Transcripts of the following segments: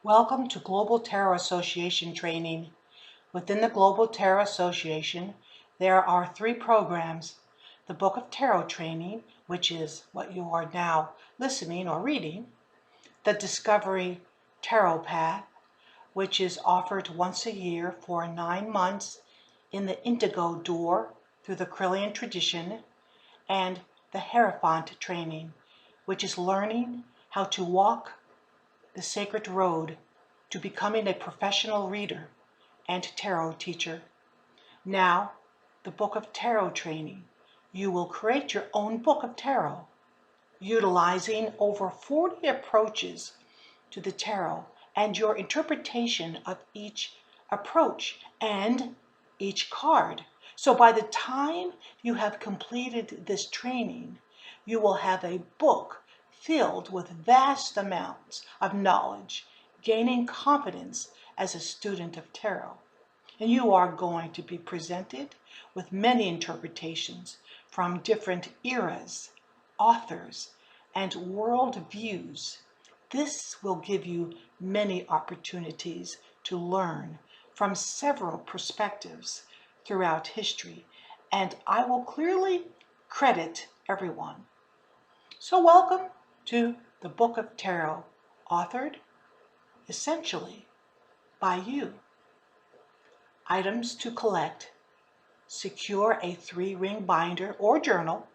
Welcome to Global Tarot Association training. Within the Global Tarot Association, there are 3 programs. The Book of Tarot training, which is what you are now listening or reading. The Discovery Tarot Path, which is offered once a year for 9 months in the Indigo Door through the Correllian tradition. And the Hierophant training, which is learning how to walk the sacred road to becoming a professional reader and tarot teacher. Now, the Book of Tarot training. You will create your own book of tarot, utilizing over 40 approaches to the tarot and your interpretation of each approach and each card. So by the time you have completed this training, you will have a book filled with vast amounts of knowledge, gaining confidence as a student of tarot. And you are going to be presented with many interpretations from different eras, authors, and world views. This will give you many opportunities to learn from several perspectives throughout history, and I will clearly credit everyone. So welcome to the Book of Tarot, authored essentially by you. Items to collect: secure a 3-ring binder or journal.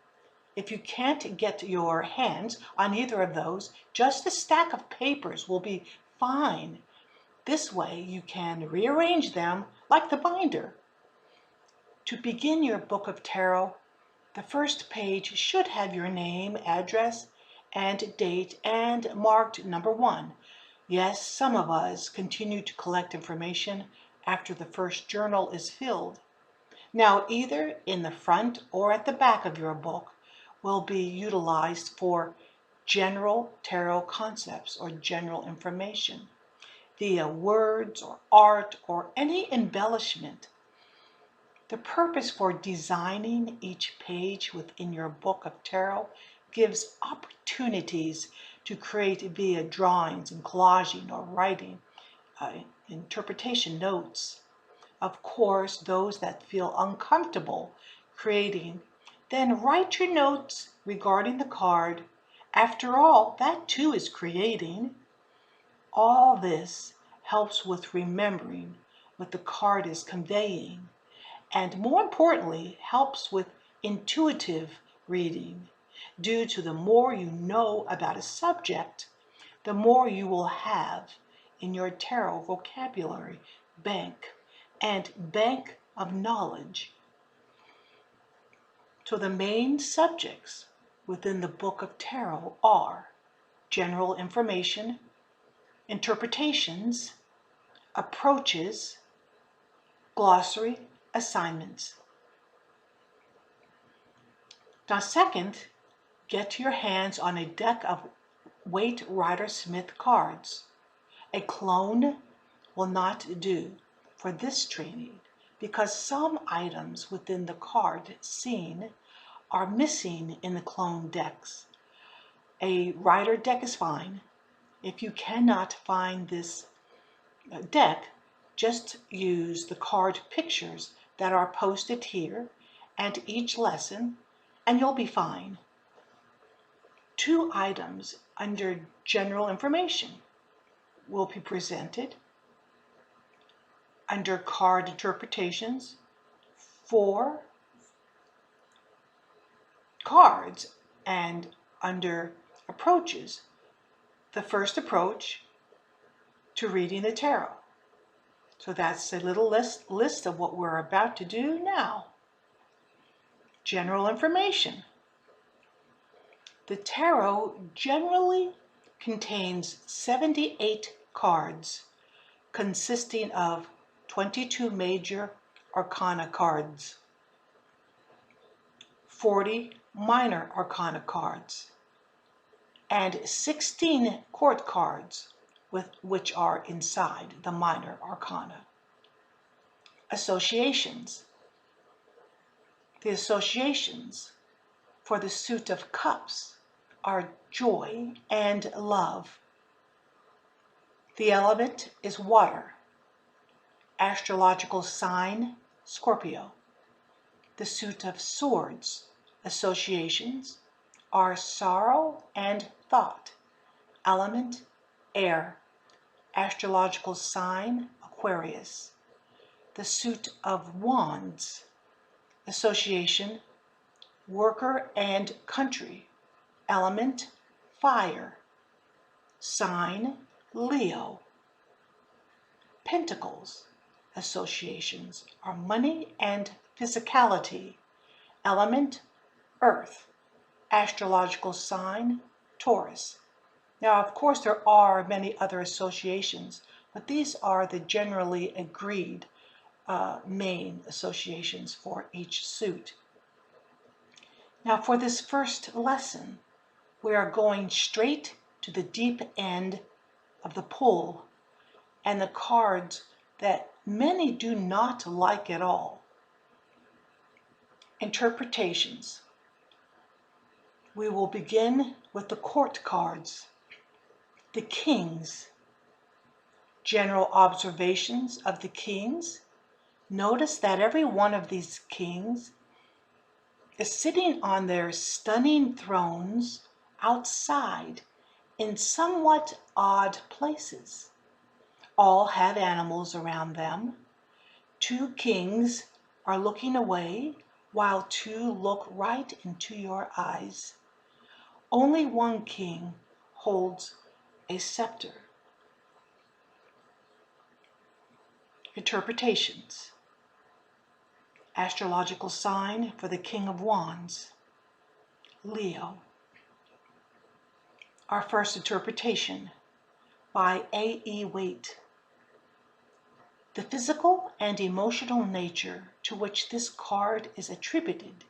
If you can't get your hands on either of those, just a stack of papers will be fine. This way you can rearrange them like the binder. To begin your Book of Tarot, the first page should have your name, address, and date, and marked number 1. Yes, some of us continue to collect information after the first journal is filled. Now, either in the front or at the back of your book will be utilized for general tarot concepts or general information via words or art or any embellishment. The purpose for designing each page within your Book of Tarot gives opportunities to create via drawings and collaging or writing interpretation notes. Of course, those that feel uncomfortable creating, then write your notes regarding the card. After all, that too is creating. All this helps with remembering what the card is conveying, and more importantly, helps with intuitive reading. Due to the more you know about a subject, the more you will have in your tarot vocabulary bank and bank of knowledge. So the main subjects within the Book of Tarot are general information, interpretations, approaches, glossary, assignments. Now, second, get your hands on a deck of Waite Rider Smith cards. A clone will not do for this training because some items within the card seen are missing in the clone decks. A Rider deck is fine. If you cannot find this deck, just use the card pictures that are posted here and each lesson, and you'll be fine. 2 items under general information will be presented. Under card interpretations, 4 cards, and under approaches, the first approach to reading the tarot. So that's a little list of what we're about to do now. General information. The tarot generally contains 78 cards, consisting of 22 major arcana cards, 40 minor arcana cards, and 16 court cards, which are inside the minor arcana. Associations. The associations for the suit of cups are joy and love. The element is water. Astrological sign, Scorpio. The suit of swords, associations, are sorrow and thought. Element, air. Astrological sign, Aquarius. The suit of wands, association, worker and country. Element, fire. Sign, Leo. Pentacles, associations, are money and physicality. Element, earth. Astrological sign, Taurus. Now, of course, there are many other associations, but these are the generally agreed main associations for each suit. Now, for this first lesson, we are going straight to the deep end of the pool and the cards that many do not like at all. Interpretations. We will begin with the court cards, the kings. General observations of the kings. Notice that every one of these kings is sitting on their stunning thrones outside in somewhat odd places. All have animals around them. Two kings are looking away while two look right into your eyes. Only one king holds a scepter. Interpretations. Astrological sign for the King of Wands, Leo. Our first interpretation by A.E. Waite. The physical and emotional nature to which this card is attributed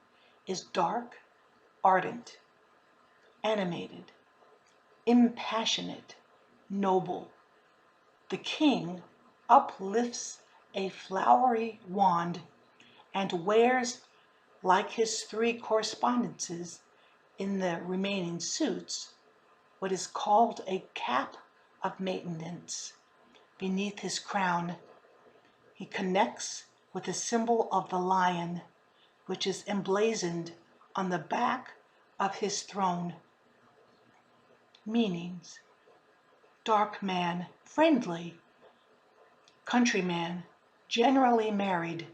is dark, ardent, animated, impassionate, noble. The king uplifts a flowery wand and wears, like his three correspondences in the remaining suits, what is called a cap of maintenance. Beneath his crown, he connects with the symbol of the lion, which is emblazoned on the back of his throne. Meanings: dark man, friendly; countryman, generally married,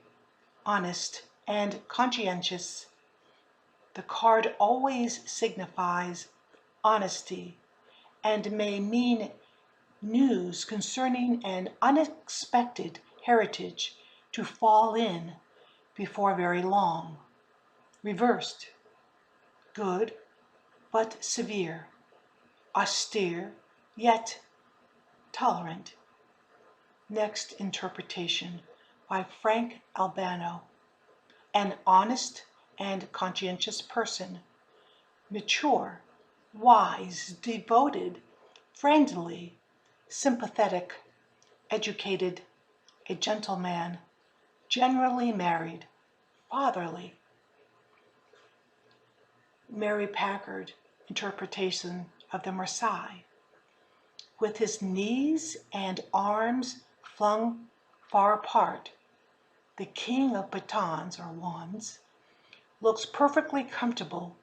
honest, and conscientious. The card always signifies honesty and may mean news concerning an unexpected heritage to fall in before very long. Reversed: good but severe, austere yet tolerant. Next interpretation by Frank Albano. An honest and conscientious person, mature, wise, devoted, friendly, sympathetic, educated, a gentleman, generally married, fatherly. Mary Packard interpretation of the Marseille. With his knees and arms flung far apart, the king of batons or wands looks perfectly comfortable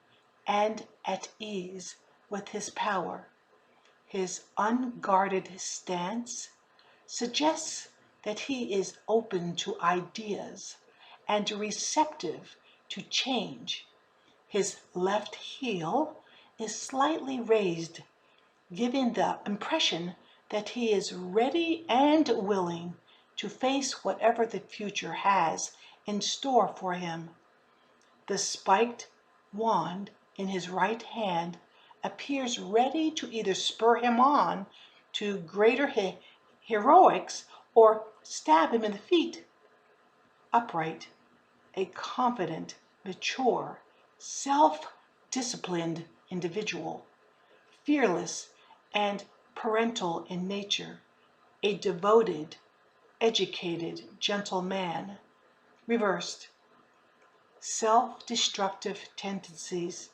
and at ease with his power. His unguarded stance suggests that he is open to ideas and receptive to change. His left heel is slightly raised, giving the impression that he is ready and willing to face whatever the future has in store for him. The spiked wand in his right hand appears ready to either spur him on to greater heroics or stab him in the feet. Upright, a confident, mature, self-disciplined individual, fearless and parental in nature, a devoted, educated, gentle man. Reversed: self-destructive tendencies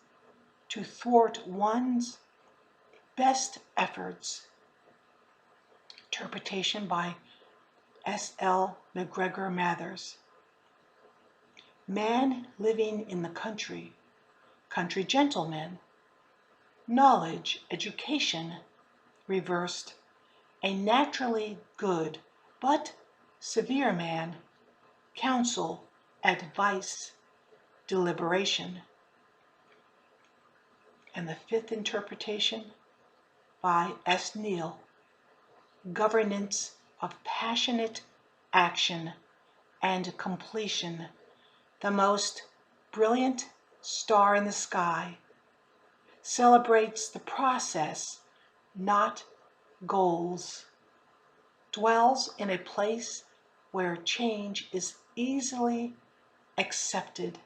to thwart one's best efforts. interpretation by S.L. McGregor Mathers. Man living in the country gentleman, knowledge, education, reversed, a naturally good but severe man, counsel, advice, deliberation. And the fifth interpretation by S. Neal, governance of passionate action and completion, the most brilliant star in the sky, celebrates the process, not goals, dwells in a place where change is easily accepted.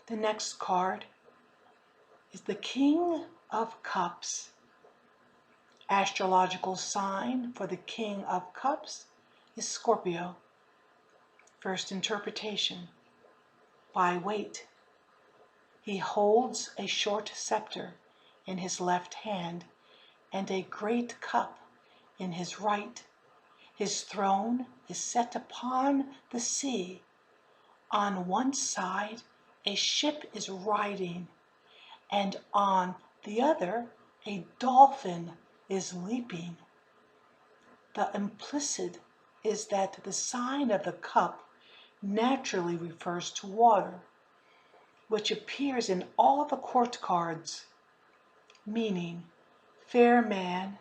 The next card is the King of Cups. Astrological sign for the King of Cups is Scorpio. First interpretation by weight. He holds a short scepter in his left hand and a great cup in his right. His throne is set upon the sea. On one side a ship is riding, and on the other a dolphin is leaping. The implicit is that the sign of the cup naturally refers to water, which appears in all the court cards, meaning fair man,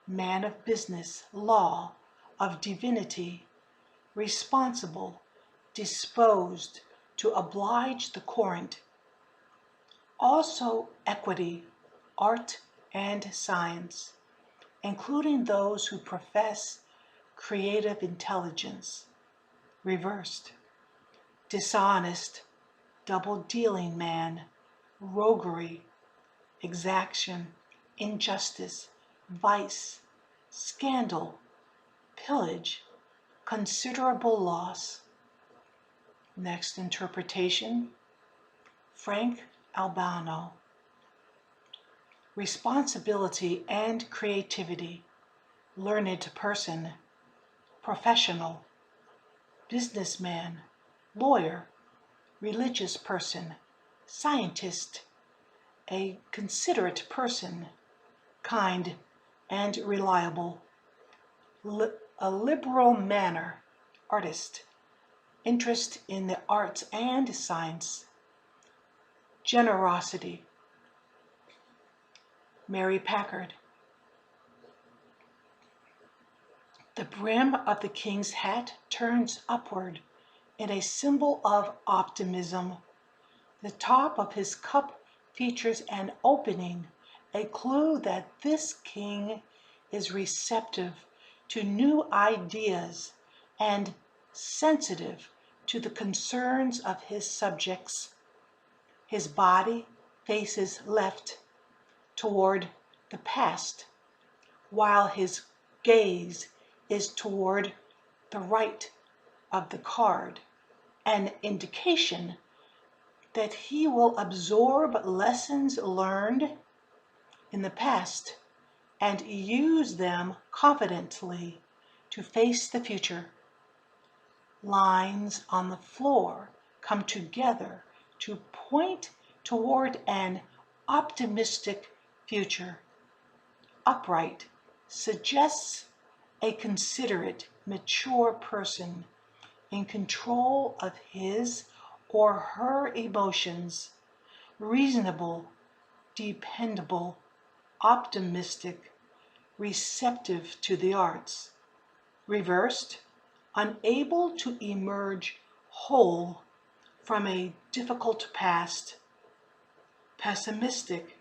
man of business, law, of divinity, responsible, disposed to oblige the current. Also equity, art, and science, including those who profess creative intelligence. Reversed, dishonest, double-dealing man, roguery, exaction, injustice, vice, scandal, pillage, considerable loss. Next interpretation, Frank Albano. Responsibility and creativity, learned person, professional, businessman, lawyer, religious person, scientist, a considerate person, kind and reliable, a liberal manner, artist, interest in the arts and science, generosity. Mary Packard. The brim of the king's hat turns upward in a symbol of optimism. The top of his cup features an opening, a clue that this king is receptive to new ideas and sensitive to the concerns of his subjects. His body faces left toward the past, while his gaze is toward the right of the card, an indication that he will absorb lessons learned in the past and use them confidently to face the future. Lines on the floor come together to point toward an optimistic future. Upright suggests a considerate, mature person in control of his or her emotions, reasonable, dependable, optimistic, receptive to the arts. Reversed, unable to emerge whole from a difficult past, pessimistic,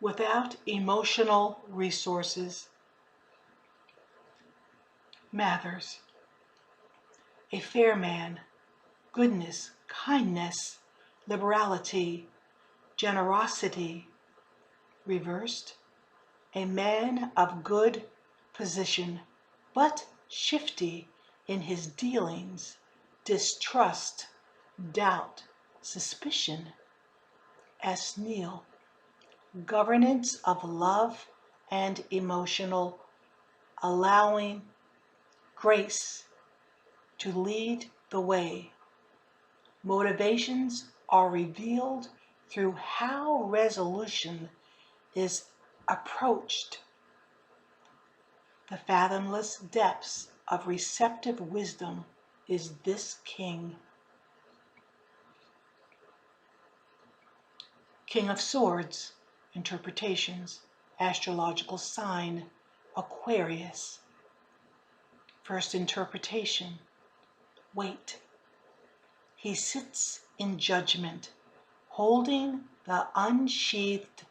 without emotional resources. Mathers. A fair man, goodness, kindness, liberality, generosity. Reversed, a man of good position, but shifty in his dealings, distrust, doubt, suspicion. S. Neal. Governance of love and emotional, allowing grace to lead the way. Motivations are revealed through how resolution is approached. The fathomless depths of receptive wisdom is this king. King of Swords, interpretations, astrological sign, Aquarius. First interpretation, wait. He sits in judgment, holding the unsheathed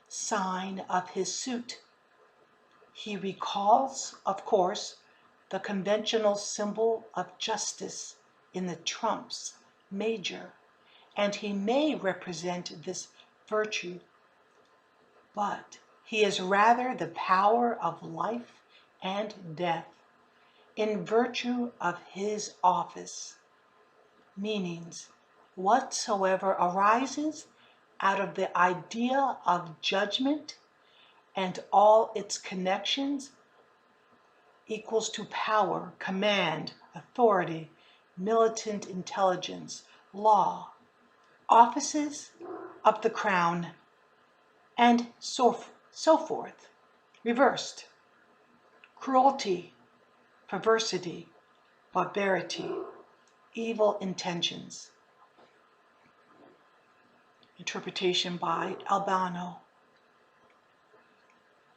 sign of his suit. He recalls, of course, the conventional symbol of justice in the trumps major, and he may represent this virtue, but he is rather the power of life and death in virtue of his office. Meanings, whatsoever arises out of the idea of judgment and all its connections equals to power, command, authority, militant intelligence, law, offices of the crown, and so forth. Reversed, cruelty, perversity, barbarity, evil intentions. Interpretation by Albano.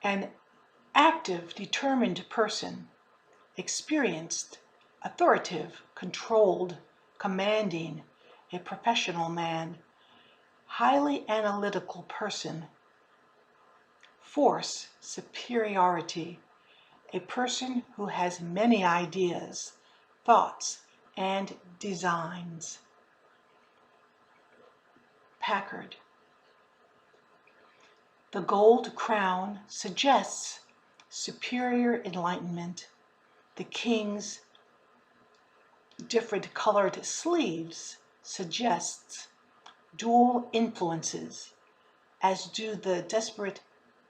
An active, determined person, experienced, authoritative, controlled, commanding, a professional man, highly analytical person. Force, superiority, a person who has many ideas, thoughts, and designs. Packard. The gold crown suggests superior enlightenment. The king's different colored sleeves suggests dual influences, as do the desperate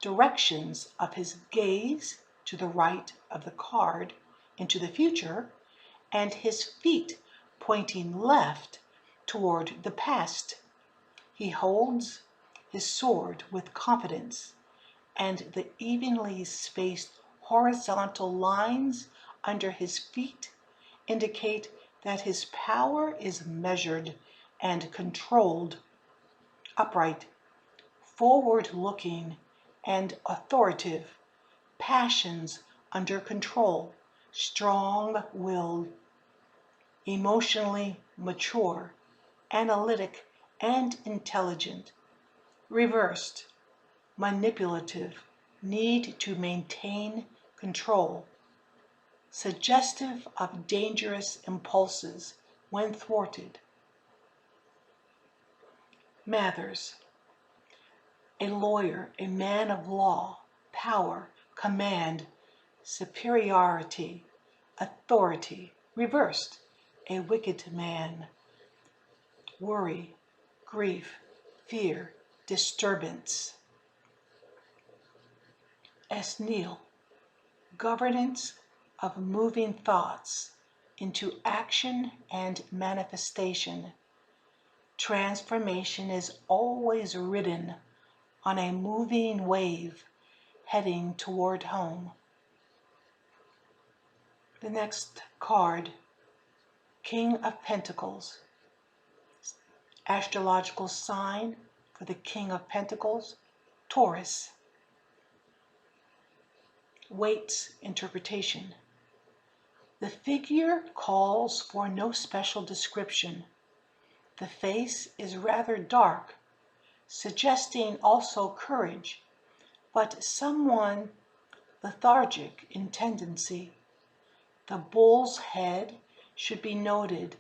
directions of his gaze to the right of the card into the future, and his feet pointing left toward the past. He holds his sword with confidence, and the evenly spaced horizontal lines under his feet indicate that his power is measured and controlled, upright, forward-looking, and authoritative, passions under control, strong-willed, emotionally mature, analytic, and intelligent. Reversed, manipulative, need to maintain control, suggestive of dangerous impulses when thwarted. Mathers. A lawyer, a man of law, power, command, superiority, authority. Reversed, a wicked man. Worry, grief, fear, disturbance. S. Neal. Governance of moving thoughts into action and manifestation. Transformation is always ridden on a moving wave heading toward home. The next card, King of Pentacles. Astrological sign for the King of Pentacles, Taurus. Waits interpretation. The figure calls for no special description. The face is rather dark, suggesting also courage, but someone lethargic in tendency. The bull's head should be noted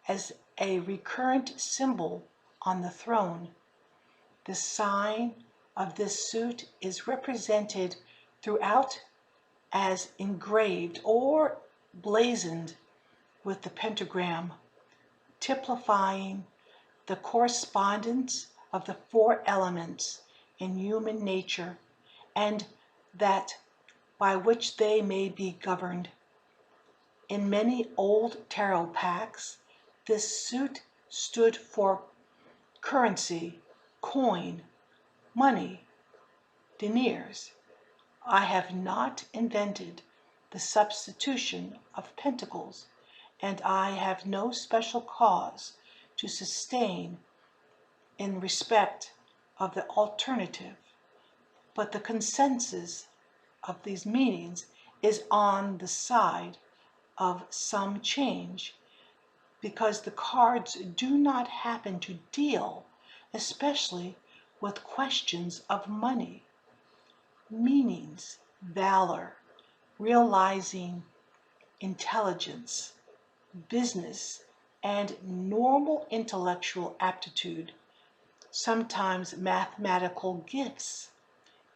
as a recurrent symbol on the throne. The sign of this suit is represented throughout as engraved or blazoned with the pentagram, typifying the correspondence of the four elements in human nature and that by which they may be governed. In many old tarot packs, this suit stood for currency, coin, money, deniers. I have not invented the substitution of pentacles, and I have no special cause to sustain in respect of the alternative, but the consensus of these meanings is on the side of some change, because the cards do not happen to deal especially with questions of money, meanings, valor, realizing intelligence, business, and normal intellectual aptitude, sometimes mathematical gifts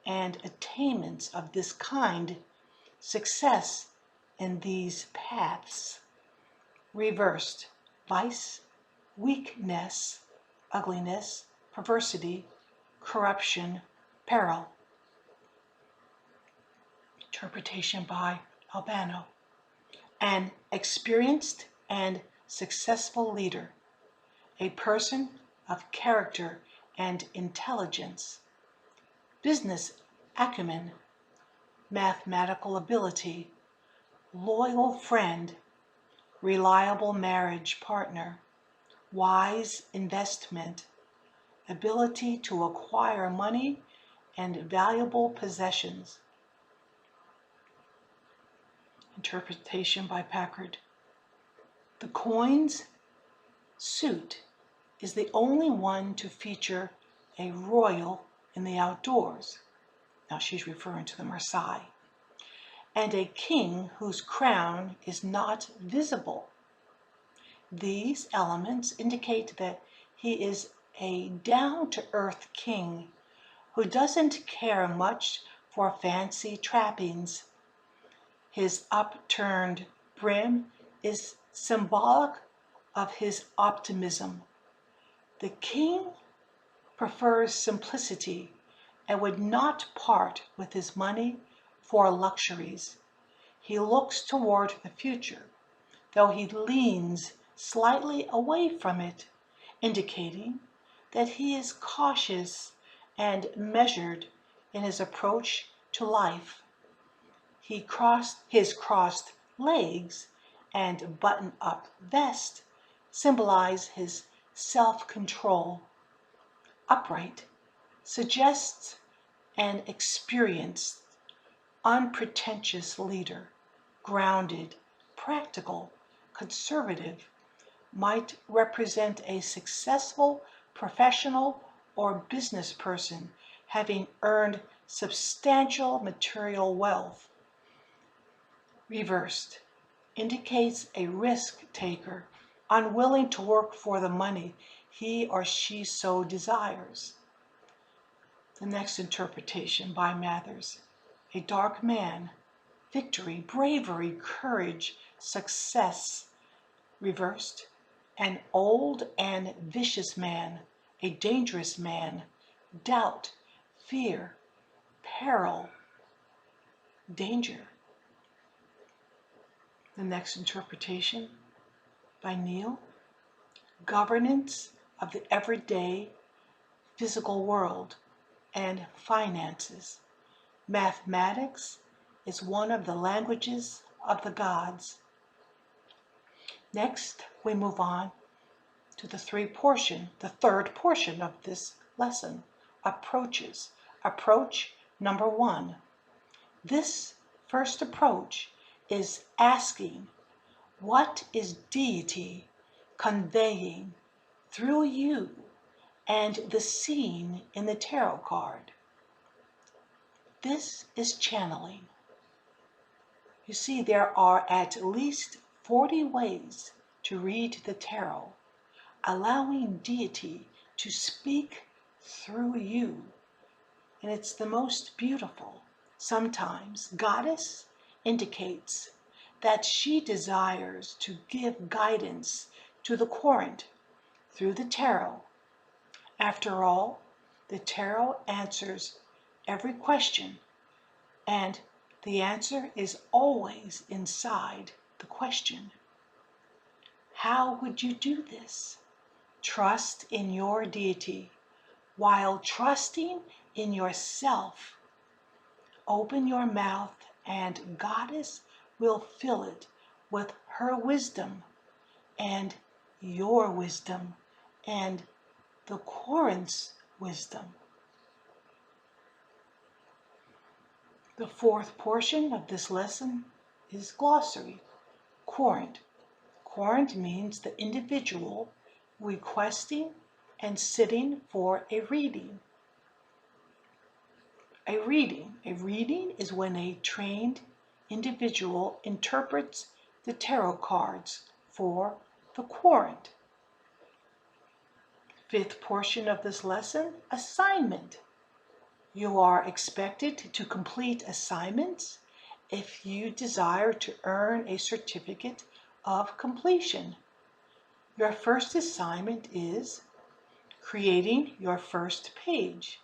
and attainments of this kind, success in these paths. Reversed, vice, weakness, ugliness, perversity, corruption, peril. Interpretation by Albano. An experienced and successful leader, a person of character and intelligence, business acumen, mathematical ability, loyal friend, reliable marriage partner, wise investment, ability to acquire money and valuable possessions. Interpretation by Packard. The coin's suit is the only one to feature a royal in the outdoors. Now she's referring to the Marseille. And a king whose crown is not visible. These elements indicate that he is a down-to-earth king who doesn't care much for fancy trappings. His upturned brim is symbolic of his optimism. The king prefers simplicity and would not part with his money for luxuries. He looks toward the future, though he leans slightly away from it, indicating that he is cautious and measured in his approach to life. His crossed legs and button-up vest symbolize his self-control. Upright suggests an experienced, unpretentious leader, grounded, practical, conservative, might represent a successful professional or business person having earned substantial material wealth. Reversed indicates a risk taker, unwilling to work for the money he or she so desires. The next interpretation by Mathers. A dark man, victory, bravery, courage, success. Reversed, an old and vicious man, a dangerous man, doubt, fear, peril, danger. The next interpretation by Neil. Governance of the everyday physical world and finances. Mathematics is one of the languages of the gods. Next, we move on to the third portion of this lesson, approaches. Approach number 1. This first approach is asking, what is deity conveying through you and the scene in the tarot card? This is channeling. You see, there are at least 40 ways to read the tarot, allowing deity to speak through you. And it's the most beautiful. Sometimes goddess indicates that she desires to give guidance to the current through the tarot. After all, the tarot answers every question, And the answer is always inside the question. How would you do this? Trust in your deity while trusting in yourself. Open your mouth and Goddess will fill it with her wisdom and your wisdom and the Correllion's wisdom. The fourth portion of this lesson is glossary. Correllian. Correllian means the individual requesting and sitting for a reading. A reading is when a trained individual interprets the tarot cards for the Correllian. Fifth portion of this lesson, assignment. You are expected to complete assignments if you desire to earn a certificate of completion. Your first assignment is creating your first page,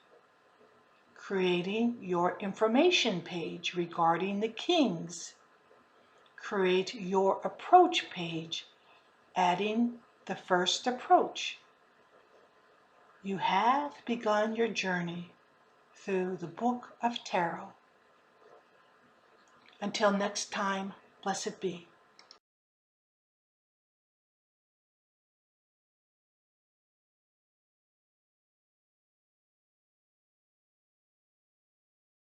creating your information page regarding the kings, create your approach page, adding the first approach. You have begun your journey through the Book of Tarot. Until next time, blessed be.